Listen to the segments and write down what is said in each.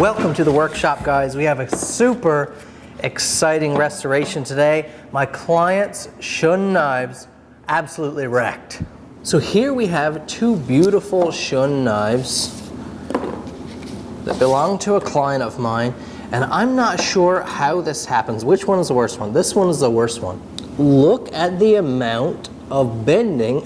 Welcome to the workshop, guys. We have a super exciting restoration today. My client's Shun knives absolutely wrecked. So here we have two beautiful Shun knives that belong to a client of mine, and I'm not sure how this happens. Which one is the worst one? This one is the worst one. Look at the amount of bending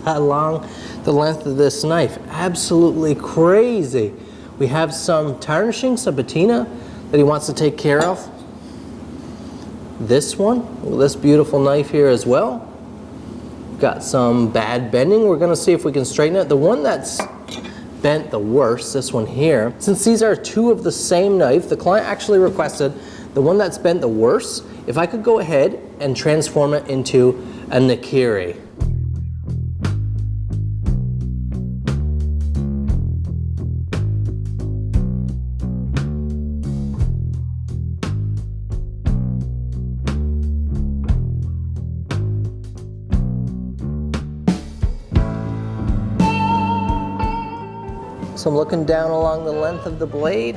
along the length of this knife. Absolutely crazy. We have some tarnishing, some patina that he wants to take care of. This one, this beautiful knife here as well. Got some bad bending. We're gonna see if we can straighten it. The one that's bent the worst, this one here, since these are two of the same knife, the client actually requested the one that's bent the worst, if I could go ahead and transform it into a Nakiri. So I'm looking down along the length of the blade.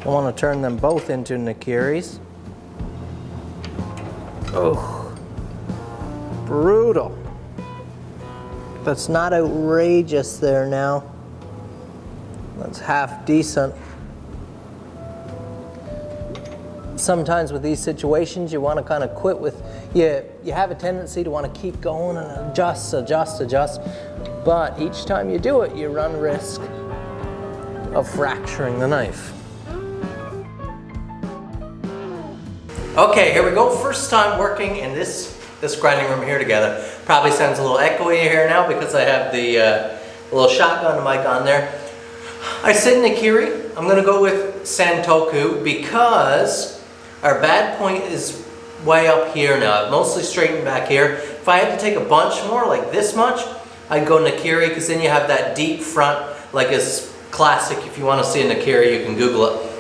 I want to turn them both into Nakiris. Oh, brutal. That's not outrageous there now. That's half decent. Sometimes with these situations you want to kind of quit with, you have a tendency to want to keep going and adjust. But each time you do it, you run risk of fracturing the knife. Okay, here we go. First time working in this grinding room here together. Probably sounds a little echoey here now because I have the little shotgun mic on there. I said Nakiri. I'm going to go with Santoku because our bad point is way up here now. I've mostly straightened back here. If I had to take a bunch more, like this much, I'd go Nakiri because then you have that deep front, like it's classic. If you want to see a Nakiri, you can Google it.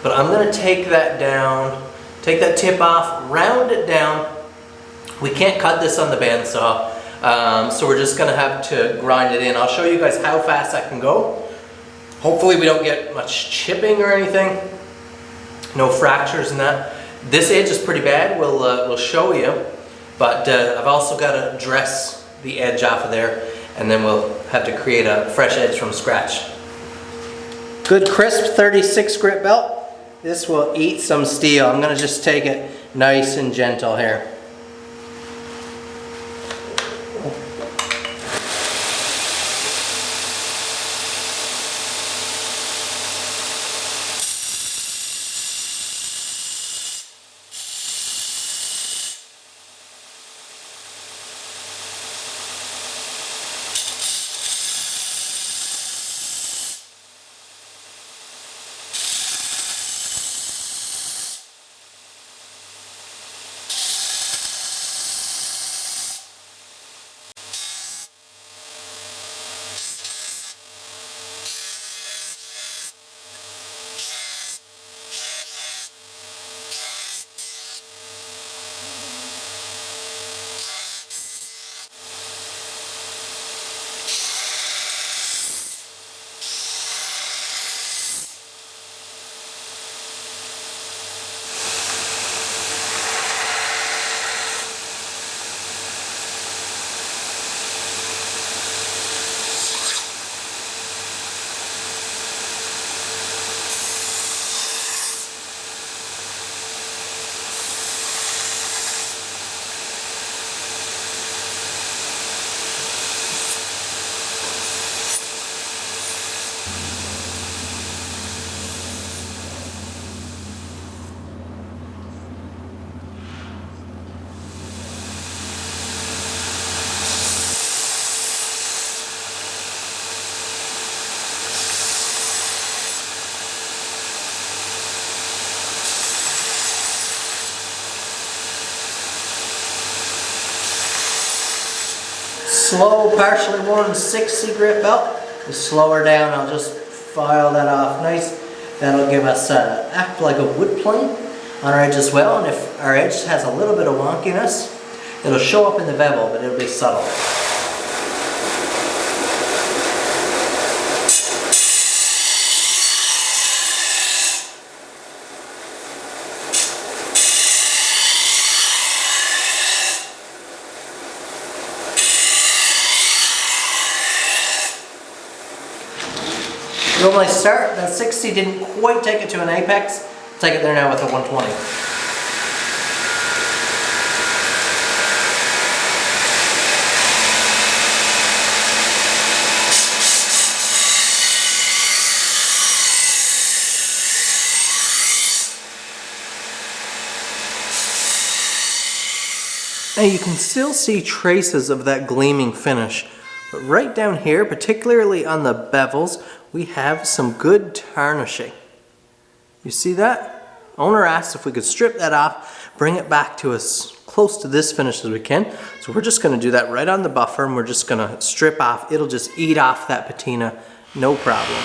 But I'm going to take that down, take that tip off, round it down. We can't cut this on the bandsaw, so we're just going to have to grind it in. I'll show you guys how fast I can go. Hopefully we don't get much chipping or anything. No fractures in that. This edge is pretty bad, we'll show you. But I've also got to dress the edge off of there, and then we'll have to create a fresh edge from scratch. Good crisp 36 grit belt. This will eat some steel. I'm going to just take it nice and gentle here. slow, partially worn 60 grit belt. You slow her down, I'll just file that off nice That'll give us act like a wood plane on our edge as well, and if our edge has a little bit of wonkiness, it'll show up in the bevel, but it'll be subtle. Normally start, that 60 didn't quite take it to an apex. Take it there now with a 120. Now you can still see traces of that gleaming finish, but right down here, particularly on the bevels, we have some good tarnishing. You see that? Owner asked if we could strip that off, bring it back to as close to this finish as we can. So we're just gonna do that right on the buffer, and we're just gonna strip off. It'll just eat off that patina, no problem.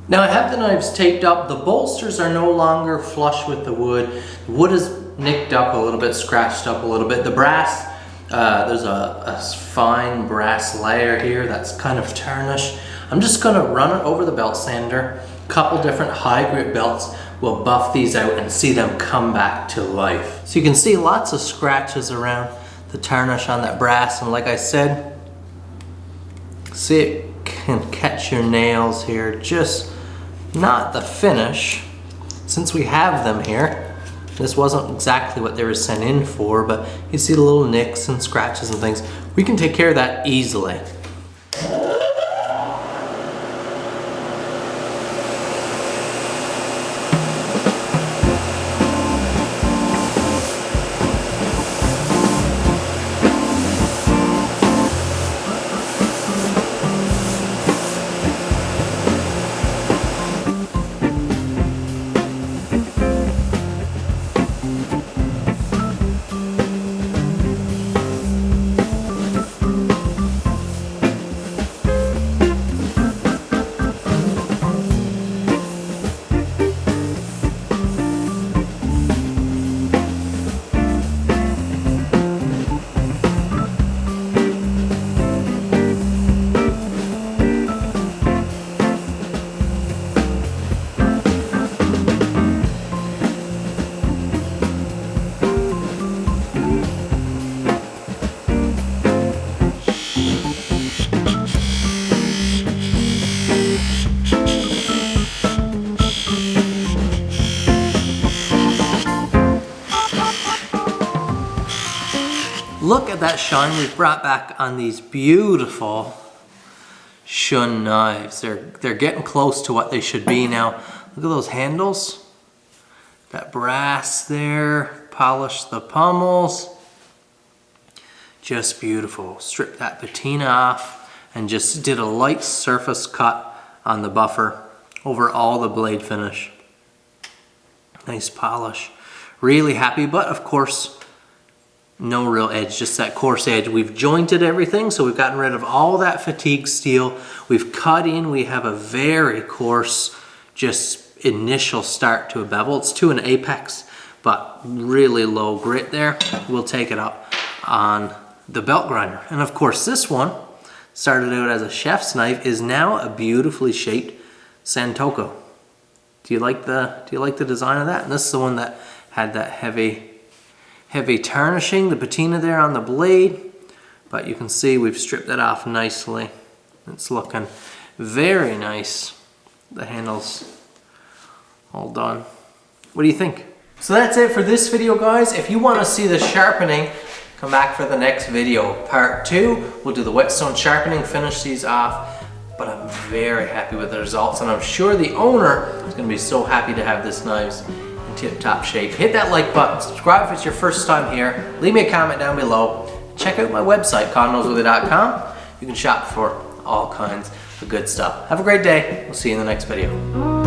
Now I have the knives taped up. The bolsters are no longer flush with the wood. The wood is nicked up a little bit, scratched up a little bit. The brass, there's a fine brass layer here that's kind of tarnished. I'm just gonna run it over the belt sander. A couple different high grit belts will buff these out and see them come back to life. So you can see lots of scratches around the tarnish on that brass, and like I said, see it can catch your nails here, just not the finish. Since we have them here, this wasn't exactly what they were sent in for, but you see the little nicks and scratches and things. We can take care of that easily. Look at that shine we've brought back on these beautiful Shun knives. They're getting close to what they should be now. Look at those handles. That brass there, polish the pommels. Just beautiful. Strip that patina off and just did a light surface cut on the buffer over all the blade finish. Nice polish. Really happy, but of course, no real edge, just that coarse edge. We've jointed everything, so we've gotten rid of all that fatigue steel. We've cut in, we have a very coarse, just initial start to a bevel. It's to an apex, but really low grit there. We'll take it up on the belt grinder. And of course, this one started out as a chef's knife, is now a beautifully shaped Santoku. Do you like the design of that? And this is the one that had that heavy tarnishing, the patina there on the blade, but you can see we've stripped that off nicely. It's looking very nice. The handle's all done. What do you think? So that's it for this video, guys. If you want to see the sharpening come back for the next video. Part 2, we'll do the whetstone sharpening, finish these off. But I'm very happy with the results, and I'm sure the owner is going to be so happy to have this knives in tip-top shape. Hit that like button, subscribe if it's your first time here, leave me a comment down below. Check out my website, Noseworthy.com. You can shop for all kinds of good stuff. Have a great day. We'll see you in the next video.